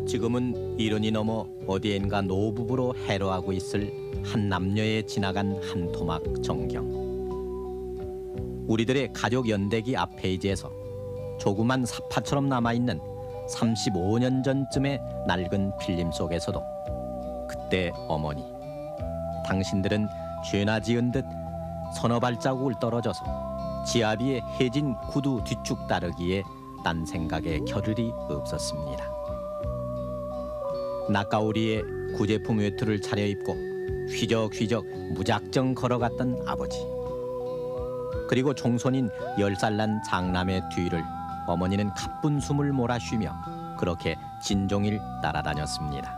지금은 이른이 넘어 어디엔가 노부부로 해로하고 있을 한 남녀의 지나간 한 토막 정경. 우리들의 가족 연대기 앞 페이지에서 조그만 사파처럼 남아있는 35년 전쯤의 낡은 필름 속에서도 그때 어머니, 당신들은 죄나 지은 듯 서너 발자국을 떨어져서 지아비의 해진 구두 뒤축 따르기에 딴 생각에 겨를이 없었습니다. 낙가오리에 구제품 외투를 차려입고 휘적휘적 무작정 걸어갔던 아버지, 그리고 종손인 10살 난 장남의 뒤를 어머니는 가쁜 숨을 몰아쉬며 그렇게 진종일 따라다녔습니다.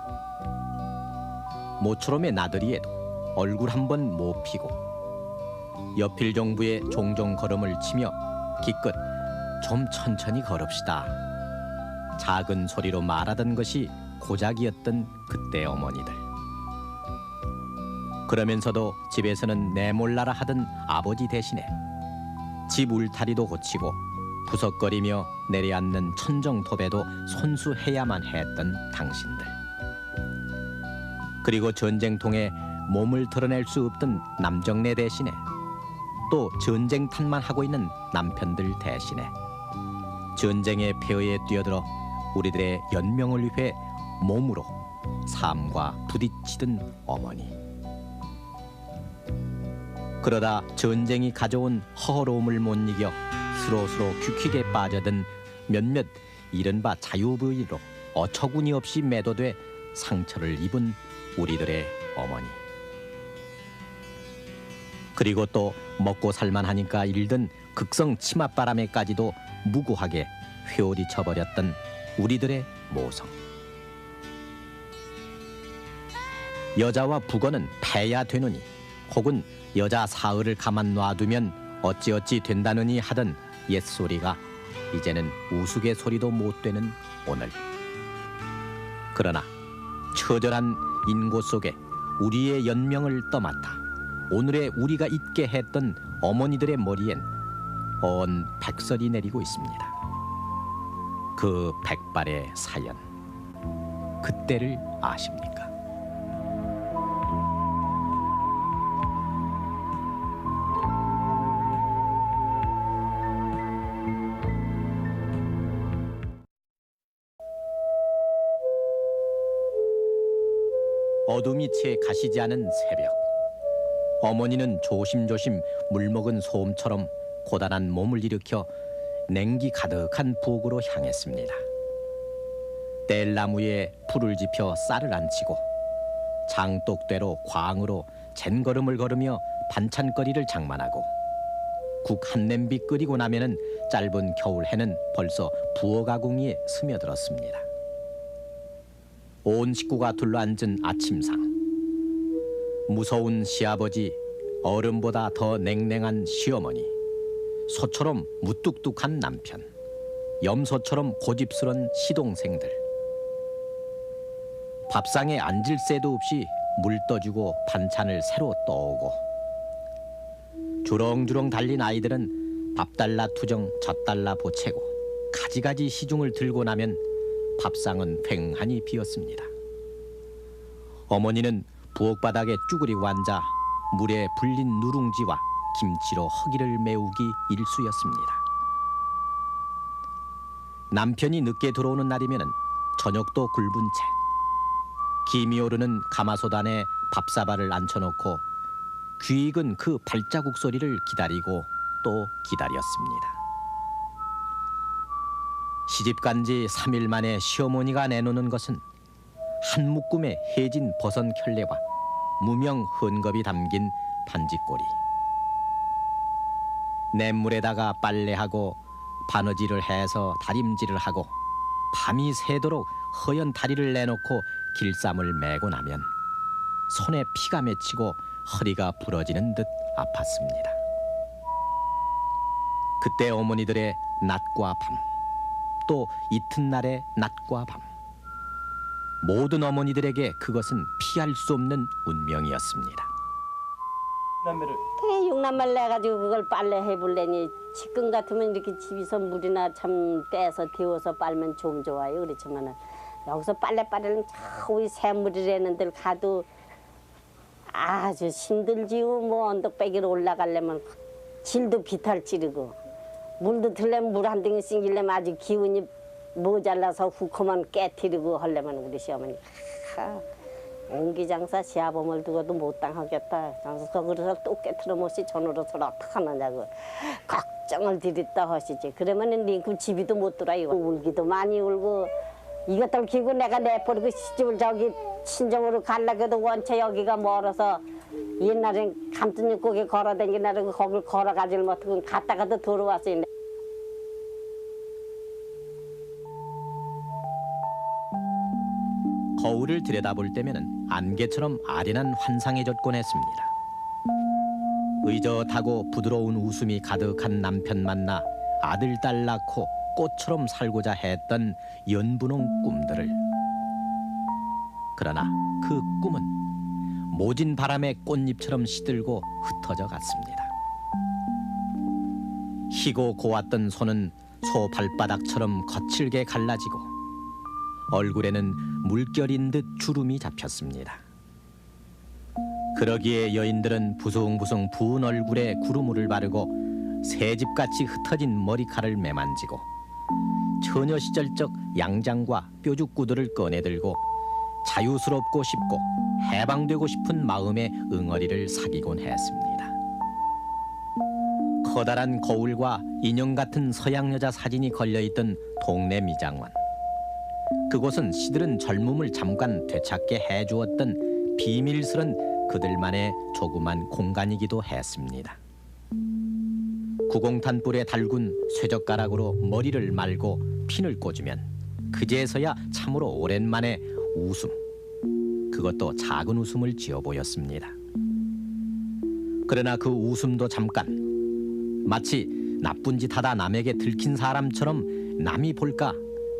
모처럼의 나들이에도 얼굴 한번 못 피고 여필 정부에 종종 걸음을 치며 기껏 좀 천천히 걸읍시다 작은 소리로 말하던 것이 고작이었던 그때 어머니들. 그러면서도 집에서는 내몰라라 하던 아버지 대신에 집 울타리도 고치고 부석거리며 내려앉는 천정톱에도 손수해야만 했던 당신들. 그리고 전쟁통에 몸을 드러낼 수 없던 남정네 대신에 또 전쟁탄만 하고 있는 남편들 대신에 전쟁의 폐허에 뛰어들어 우리들의 연명을 위해 몸으로 삶과 부딪히던 어머니. 그러다 전쟁이 가져온 허허로움을 못 이겨 스로스로 퀴퀴게 빠져든 몇몇 이른바 자유부위로 어처구니 없이 매도돼 상처를 입은 우리들의 어머니. 그리고 또 먹고 살만하니까 일든 극성 치맛바람에까지도 무고하게 회오리 쳐버렸던 우리들의 모성. 여자와 북어는 패야 되느니 혹은 여자 사흘을 가만 놔두면 어찌어찌 된다느니 하던 옛소리가 이제는 우스갯소리도 못 되는 오늘. 그러나 처절한 인고 속에 우리의 연명을 떠맡아 오늘의 우리가 잊게 했던 어머니들의 머리엔 언 백설이 내리고 있습니다. 그 백발의 사연, 그때를 아십니까? 어둠이 채 가시지 않은 새벽, 어머니는 조심조심 물먹은 소음처럼 고단한 몸을 일으켜 냉기 가득한 부엌으로 향했습니다. 뗄나무에 풀을 지펴 쌀을 안치고 장독대로 광으로 젠걸음을 걸으며 반찬거리를 장만하고 국 한 냄비 끓이고 나면은 짧은 겨울해는 벌써 부엌 아궁이에 스며들었습니다. 온 식구가 둘러앉은 아침상, 무서운 시아버지, 어른보다 더 냉랭한 시어머니, 소처럼 무뚝뚝한 남편, 염소처럼 고집스런 시동생들. 밥상에 앉을 새도 없이 물 떠주고 반찬을 새로 떠오고, 주렁주렁 달린 아이들은 밥 달라 투정 젖 달라 보채고 가지가지 시중을 들고 나면 밥상은 휑하니 비었습니다. 어머니는 부엌 바닥에 쭈그리고 앉아 물에 불린 누룽지와 김치로 허기를 메우기 일쑤였습니다. 남편이 늦게 들어오는 날이면 저녁도 굶은 채 김이 오르는 가마솥 안에 밥사발을 앉혀놓고 귀 익은 그 발자국 소리를 기다리고 또 기다렸습니다. 시집간 지 3일 만에 시어머니가 내놓는 것은 한 묶음의 해진 버섯 켤레와 무명 헌겁이 담긴 반지꼬리. 냇물에다가 빨래하고 바느질을 해서 다림질을 하고 밤이 새도록 허연 다리를 내놓고 길쌈을 메고 나면 손에 피가 맺히고 허리가 부러지는 듯 아팠습니다. 그때 어머니들의 낮과 밤, 또 이튿날의 낮과 밤, 모든 어머니들에게 그것은 피할 수 없는 운명이었습니다. 육남매를 내가지고 그걸 빨래해볼래니 지금 같으면 이렇게 집에서 물이나 참 떼서 데워서 빨면 좀 좋아요. 그렇지만은 여기서 빨래를 우리 새물이라는 데를 가도 아주 힘들지요. 뭐 언덕배기로 올라가려면 질도 비탈지르고 물도 들려면 물 한 덩이 씻기려면 아주 기운이 모자라서 후커만 깨트리고 하려면 우리 시어머니 옹기장사 시아범을 두고도 못 당하겠다. 그래서 또 깨트려 못이 전으로서 어떡하느냐고 걱정을 드렸다 하시지. 그러면은 링크 집이도 못 돌아요. 울기도 많이 울고 이것들 키고 내가 내버리고 시집을 저기 친정으로 가려고도 원체 여기가 멀어서 옛날엔 감천육국에 걸어다니나라고 거길 걸어가질 못하고 갔다가도 돌아왔어요. 거울을 들여다볼 때면은 안개처럼 아련한 환상에 젖곤 했습니다. 의젓하고 부드러운 웃음이 가득한 남편 만나 아들 딸 낳고 꽃처럼 살고자 했던 연분홍 꿈들을. 그러나 그 꿈은 모진 바람의 꽃잎처럼 시들고 흩어져 갔습니다. 희고 고왔던 손은 소 발바닥처럼 거칠게 갈라지고 얼굴에는 물결인 듯 주름이 잡혔습니다. 그러기에 여인들은 부숭부숭 부은 얼굴에 구루물을 바르고 새집같이 흩어진 머리칼을 매만지고 처녀 시절적 양장과 뾰족구두를 꺼내들고 자유스럽고 싶고 해방되고 싶은 마음의 응어리를 사귀곤 했습니다. 커다란 거울과 인형 같은 서양 여자 사진이 걸려있던 동네 미장원. 그곳은 시들은 젊음을 잠깐 되찾게 해주었던 비밀스런 그들만의 조그만 공간이기도 했습니다. 구공탄불에 달군 쇠젓가락으로 머리를 말고 핀을 꽂으면 그제서야 참으로 오랜만에 웃음, 그것도 작은 웃음을 지어 보였습니다. 그러나 그 웃음도 잠깐, 마치 나쁜 짓 하다 남에게 들킨 사람처럼 남이 볼까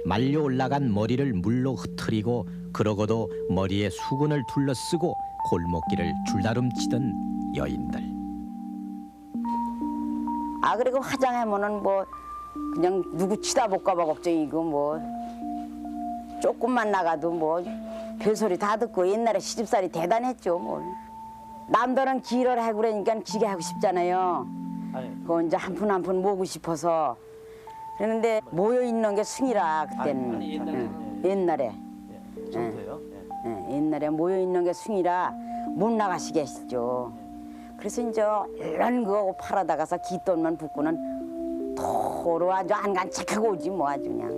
말려 올라간 머리를 물로 흐트리고 그러고도 머리에 수건을 둘러쓰고 골목길을 줄다름치던 여인들. 아 그리고 화장하면은 뭐 그냥 누구 치다볼까 봐 걱정이고 뭐 조금만 나가도 뭐 별소리 다 듣고 옛날에 시집살이 대단했죠 뭐. 남들은 길을 하고 그러니까 기계 하고 싶잖아요. 그거 이제 한 푼 한 푼 모으고 싶어서 그랬는데 모여 있는 게 승이라 그때는. 옛날에. 옛날에 모여 있는 게 승이라 못 나가시게 했죠. 그래서 이제 얼른 그거 팔아다가서 깃돈만 붓고는 도로 아주 안간책하고 오지 뭐 아주 그냥.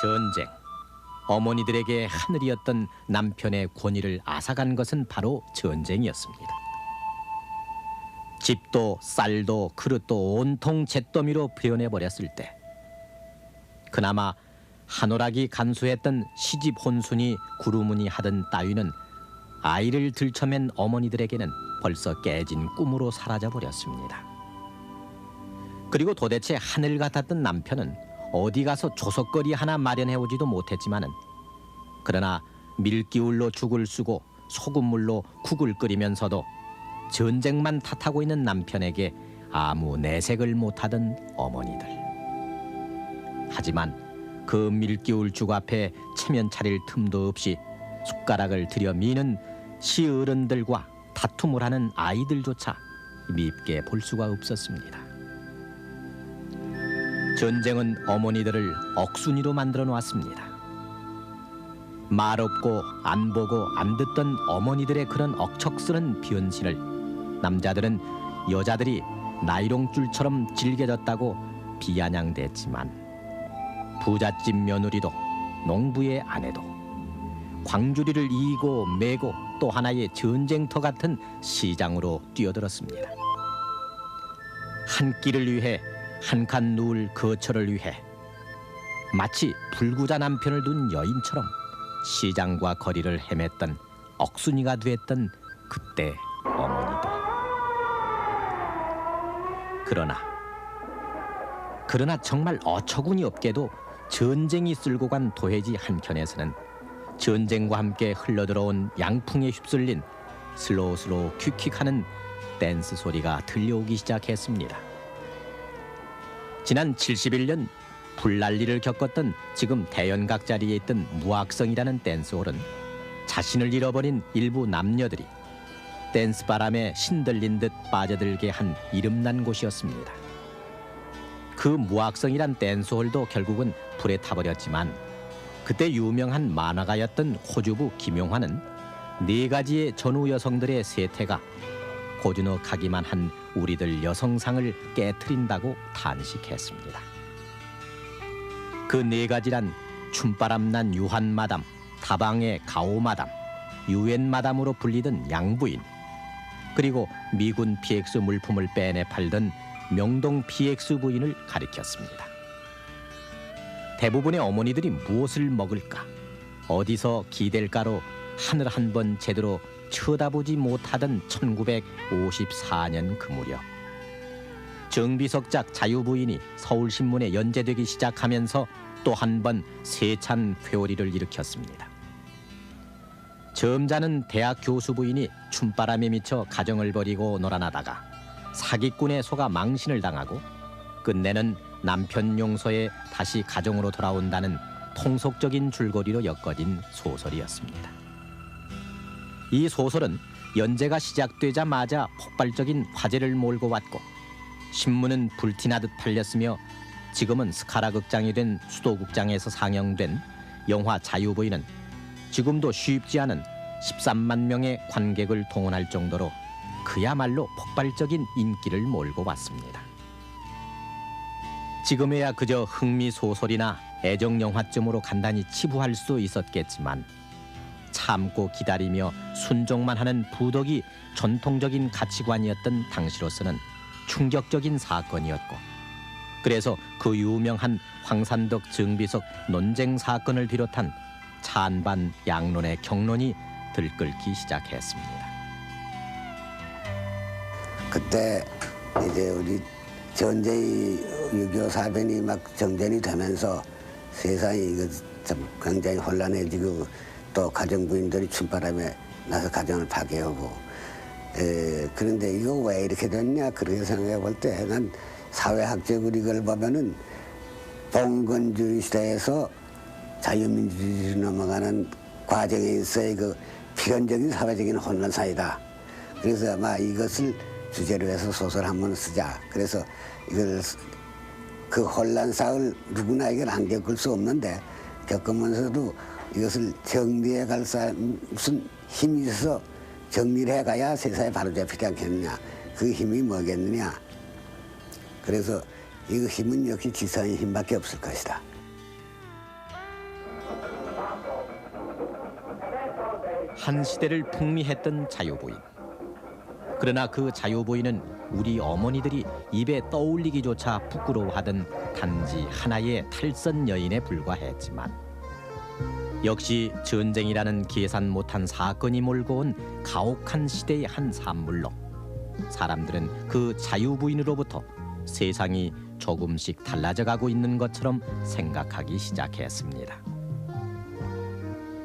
전쟁. 어머니들에게 하늘이었던 남편의 권위를 앗아간 것은 바로 전쟁이었습니다. 집도 쌀도 그릇도 온통 잿더미로 표현해버렸을 때 그나마 한오락이 간수했던 시집 혼순이 구루무니 하던 따위는 아이를 들쳐맨 어머니들에게는 벌써 깨진 꿈으로 사라져버렸습니다. 그리고 도대체 하늘 같았던 남편은 어디 가서 조석거리 하나 마련해오지도 못했지만은 그러나 밀기울로 죽을 쓰고 소금물로 국을 끓이면서도 전쟁만 탓하고 있는 남편에게 아무 내색을 못하던 어머니들. 하지만 그 밀기울 죽 앞에 체면 차릴 틈도 없이 숟가락을 들여 미는 시어른들과 다툼을 하는 아이들조차 밉게 볼 수가 없었습니다. 전쟁은 어머니들을 억순이로 만들어 놓았습니다. 말 없고 안 보고 안 듣던 어머니들의 그런 억척스런 변신을 남자들은 여자들이 나이롱줄처럼 질겨졌다고 비아냥댔지만 부잣집 며느리도 농부의 아내도 광주리를 이고 메고 또 하나의 전쟁터 같은 시장으로 뛰어들었습니다. 한 끼를 위해 한 칸 누울 거처를 위해 마치 불구자 남편을 둔 여인처럼 시장과 거리를 헤맸던 억순이가 됐던 그때 어머니들. 그러나 정말 어처구니 없게도 전쟁이 쓸고 간 도해지 한켠에서는 전쟁과 함께 흘러들어온 양풍에 휩쓸린 슬로슬로 킥킥하는 댄스 소리가 들려오기 시작했습니다. 지난 71년 불난리를 겪었던 지금 대연각 자리에 있던 무악성이라는 댄스홀은 자신을 잃어버린 일부 남녀들이 댄스 바람에 신들린 듯 빠져들게 한 이름난 곳이었습니다. 그 무악성이란 댄스홀도 결국은 불에 타버렸지만 그때 유명한 만화가였던 호주부 김용환은 4가지의 전후 여성들의 세태가 고즈넉하기만 한 우리들 여성상을 깨트린다고 탄식했습니다. 그 4가지란 춤바람난 유한마담, 다방의 가오마담, 유엔마담으로 불리던 양부인, 그리고 미군 PX 물품을 빼내 팔던 명동 PX 부인을 가리켰습니다. 대부분의 어머니들이 무엇을 먹을까, 어디서 기댈까로 하늘 한 번 제대로 쳐다보지 못하던 1954년 그 무렵, 정비석작 자유부인이 서울신문에 연재되기 시작하면서 또 한 번 세찬 회오리를 일으켰습니다. 점잖은 대학 교수 부인이 춤바람에 미쳐 가정을 버리고 놀아나다가 사기꾼에 속아 망신을 당하고 끝내는 남편 용서에 다시 가정으로 돌아온다는 통속적인 줄거리로 엮어진 소설이었습니다. 이 소설은 연재가 시작되자마자 폭발적인 화제를 몰고 왔고 신문은 불티나듯 팔렸으며 지금은 스카라 극장이 된 수도극장에서 상영된 영화 자유부인은 지금도 쉽지 않은 13만 명의 관객을 동원할 정도로 그야말로 폭발적인 인기를 몰고 왔습니다. 지금에야 그저 흥미소설이나 애정영화쯤으로 간단히 치부할 수 있었겠지만 참고 기다리며 순종만 하는 부덕이 전통적인 가치관이었던 당시로서는 충격적인 사건이었고, 그래서 그 유명한 황산덕 정비석 논쟁 사건을 비롯한 찬반 양론의 경론이 들끓기 시작했습니다. 그때 이제 우리 전쟁이 6.25 사변이 막 정전이 되면서 세상이 이거 좀 굉장히 혼란해지고 또 가정부인들이 춤바람에 나서 가정을 파괴하고, 그런데 이거 왜 이렇게 됐냐 그렇게 생각해 볼 때 난 사회학적으로 이걸 보면은 봉건주의 시대에서 자유민주주의로 넘어가는 과정에 있어의 그 필연적인 사회적인 혼란사이다. 그래서 아마 이것을 주제로 해서 소설 한 번 쓰자. 그래서 이걸 그 혼란사를 누구나 이걸 안 겪을 수 없는데 겪으면서도 이것을 정리해 갈 무슨 힘이 있어서 정리를 해가야 세상에 바로잡히지 않겠느냐. 그 힘이 뭐겠느냐. 그래서 이 힘은 역시 지성의 힘밖에 없을 것이다. 한 시대를 풍미했던 자유부인. 그러나 그 자유부인은 우리 어머니들이 입에 떠올리기조차 부끄러워하던 단지 하나의 탈선 여인에 불과했지만 역시 전쟁이라는 계산 못한 사건이 몰고 온 가혹한 시대의 한 산물로 사람들은 그 자유부인으로부터 세상이 조금씩 달라져가고 있는 것처럼 생각하기 시작했습니다.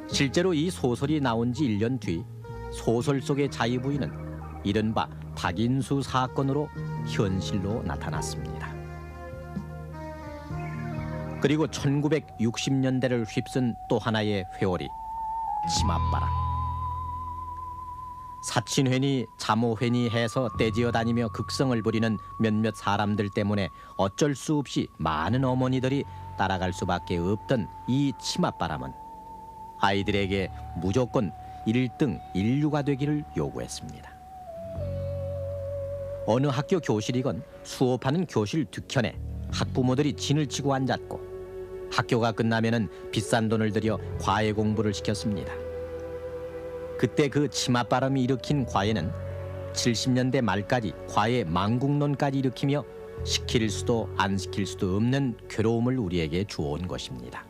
실제로 이 소설이 나온 지 1년 뒤 소설 속의 자유부인은 이른바 박인수 사건으로 현실로 나타났습니다. 그리고 1960년대를 휩쓴 또 하나의 회오리, 치맛바람. 사친회니 자모회니 해서 떼지어 다니며 극성을 부리는 몇몇 사람들 때문에 어쩔 수 없이 많은 어머니들이 따라갈 수밖에 없던 이 치맛바람은 아이들에게 무조건 1등 1류가 되기를 요구했습니다. 어느 학교 교실이건 수업하는 교실 뒤편에 학부모들이 진을 치고 앉았고 학교가 끝나면은 비싼 돈을 들여 과외 공부를 시켰습니다. 그때 그 치맛바람이 일으킨 과외는 70년대 말까지 과외 망국론까지 일으키며 시킬 수도 안 시킬 수도 없는 괴로움을 우리에게 주어온 것입니다.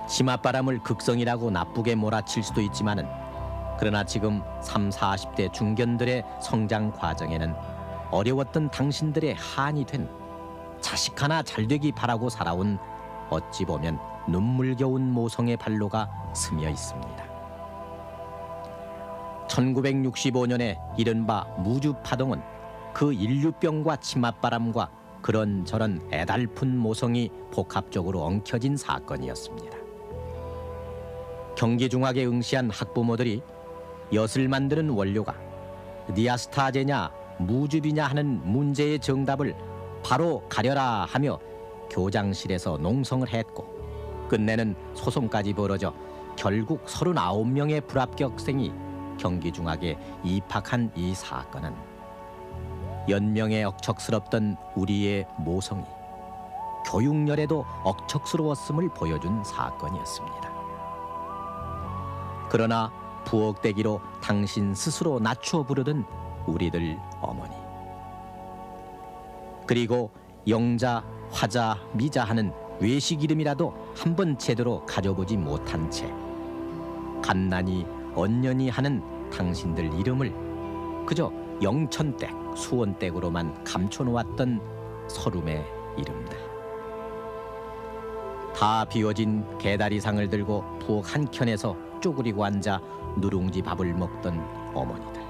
치맛바람을 극성이라고 나쁘게 몰아칠 수도 있지만은 그러나 지금 30, 40대 중견들의 성장 과정에는 어려웠던 당신들의 한이 된 자식 하나 잘되기 바라고 살아온 어찌 보면 눈물겨운 모성의 발로가 스며 있습니다. 1965년에 이른바 무주파동은 그 인류병과 치맛바람과 그런저런 애달픈 모성이 복합적으로 엉켜진 사건이었습니다. 경기중학에 응시한 학부모들이 엿을 만드는 원료가 니아스타제냐 무즙이냐 하는 문제의 정답을 바로 가려라 하며 교장실에서 농성을 했고 끝내는 소송까지 벌어져 결국 39명의 불합격생이 경기중학에 입학한 이 사건은 연명에 억척스럽던 우리의 모성이 교육열에도 억척스러웠음을 보여준 사건이었습니다. 그러나 부엌대기로 당신 스스로 낮춰 부르던 우리들 어머니, 그리고 영자, 화자, 미자 하는 외식 이름이라도 한번 제대로 가져보지 못한 채 갓난이, 언년이 하는 당신들 이름을 그저 영천댁, 수원댁으로만 감춰놓았던 서름의 이름들. 다 비워진 개다리상을 들고 부엌 한켠에서 쪼그리고 앉아 누룽지 밥을 먹던 어머니들.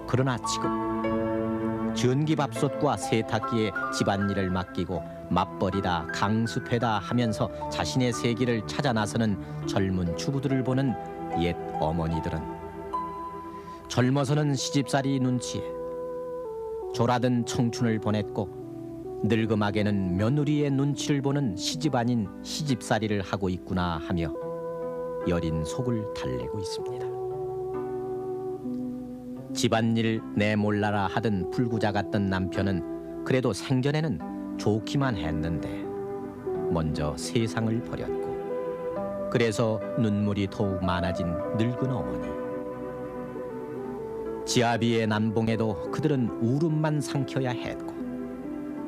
그러나 지금 전기밥솥과 세탁기에 집안일을 맡기고 맞벌이다 강습회다 하면서 자신의 세계를 찾아 나서는 젊은 주부들을 보는 옛 어머니들은 젊어서는 시집살이 눈치에 졸아든 청춘을 보냈고 늙음하게는 며느리의 눈치를 보는 시집 아닌 시집살이를 하고 있구나 하며 여린 속을 달래고 있습니다. 집안일 내몰라라 하던 불구자 같던 남편은 그래도 생전에는 좋기만 했는데 먼저 세상을 버렸고 그래서 눈물이 더욱 많아진 늙은 어머니. 지아비의 난봉에도 그들은 울음만 삼켜야 했고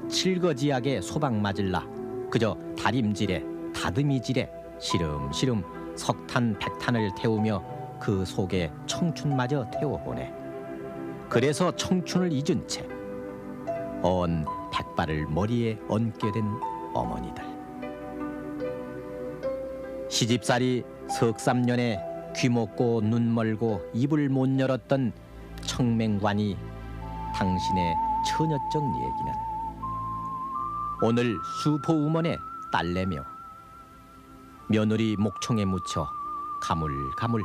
칠거지약에 소박 맞을라 그저 다림질에 다듬이질에 시름시름 석탄 백탄을 태우며 그 속에 청춘마저 태워보내. 그래서 청춘을 잊은 채 언 백발을 머리에 얹게 된 어머니들. 시집살이 석삼년에 귀 먹고 눈 멀고 입을 못 열었던 청맹관이 당신의 처녀적 얘기는 오늘 슈퍼우먼의 딸내며 며느리 목청에 묻혀 가물가물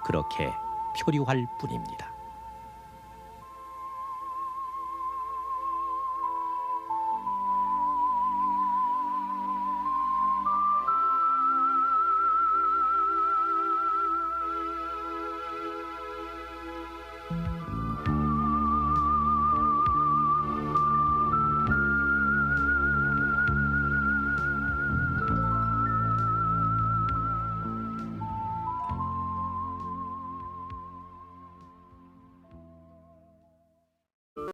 그렇게 표류할 뿐입니다.